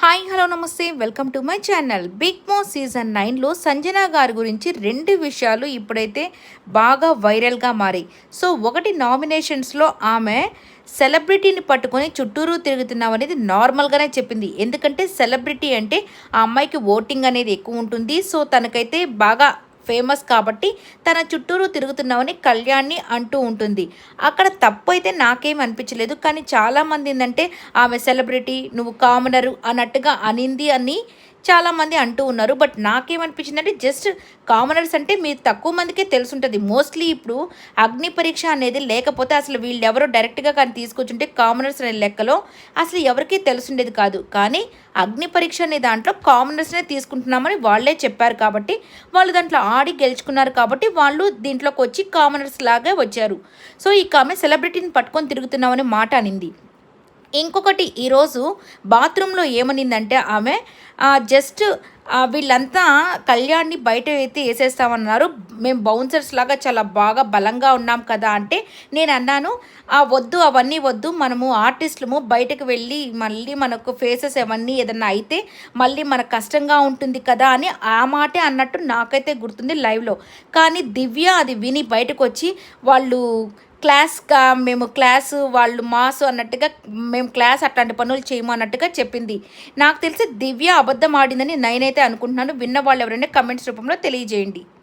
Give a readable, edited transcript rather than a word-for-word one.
Hi hello నమస్తే welcome to my channel. Big Boss season 9లో సంజన గారి గురించి రెండు విషయాలు ఇప్పుడైతే బాగా వైరల్గా మారాయి. సో ఒకటి, నామినేషన్స్లో ఆమె సెలబ్రిటీని పట్టుకొని చుట్టూరు తిరుగుతున్నాం అనేది నార్మల్గానే చెప్పింది. ఎందుకంటే సెలబ్రిటీ అంటే ఆ అమ్మాయికి ఓటింగ్ అనేది ఎక్కువ ఉంటుంది. సో తనకైతే బాగా ఫేమస్ కాబట్టి తన చుట్టూరు తిరుగుతున్నామని కళ్యాణ్ని అంటూ ఉంటుంది. అక్కడ తప్పు అయితే నాకేం అనిపించలేదు. కానీ చాలామంది ఏంటంటే ఆమె సెలబ్రిటీ, నువ్వు కామనరు అన్నట్టుగా అనింది అని చాలామంది అంటూ ఉన్నారు. బట్ నాకేమనిపించిందంటే జస్ట్ కామనర్స్ అంటే మీరు తక్కువ మందికే తెలుసుంటుంది. మోస్ట్లీ ఇప్పుడు అగ్ని పరీక్ష అనేది లేకపోతే అసలు వీళ్ళు ఎవరో డైరెక్ట్గా కానీ తీసుకొచ్చుంటే కామనర్స్ అనే లెక్కలో అసలు ఎవరికీ తెలుసుండేది కాదు. కానీ అగ్ని పరీక్ష అనే దాంట్లో కామనర్స్నే తీసుకుంటున్నామని వాళ్ళే చెప్పారు కాబట్టి వాళ్ళు దాంట్లో ఆడి గెలుచుకున్నారు కాబట్టి వాళ్ళు దీంట్లోకి వచ్చి కామనర్స్ లాగా వచ్చారు. సో ఈ ఆమె సెలబ్రిటీని పట్టుకొని తిరుగుతున్నామని మాట అనింది. ఇంకొకటి, ఈరోజు బాత్రూంలో ఏమనిందంటే ఆమె జస్ట్ వీళ్ళంతా కళ్యాణ్ని బయట అయితే వేసేస్తామన్నారు, మేము బౌన్సర్స్ లాగా చాలా బాగా బలంగా ఉన్నాం కదా అంటే నేను అన్నాను, వద్దు అవన్నీ వద్దు, మనము ఆర్టిస్టులము బయటకు వెళ్ళి మళ్ళీ మనకు ఫేసెస్ అవన్నీ ఏదన్నా అయితే మళ్ళీ మనకు కష్టంగా ఉంటుంది కదా అని ఆ మాటే అన్నట్టు నాకైతే గుర్తుంది లైవ్లో. కానీ దివ్య అది విని బయటకు వచ్చి వాళ్ళు మేము క్లాసు వాళ్ళు మాసు అన్నట్టుగా మేము క్లాస్ అట్లాంటి పనులు చేయము అన్నట్టుగా చెప్పింది. నాకు తెలిసి దివ్య అబద్ధం ఆడిందని నేనైతే అనుకుంటున్నాను. విన్న వాళ్ళు ఎవరైనా కమెంట్స్ రూపంలో తెలియజేయండి.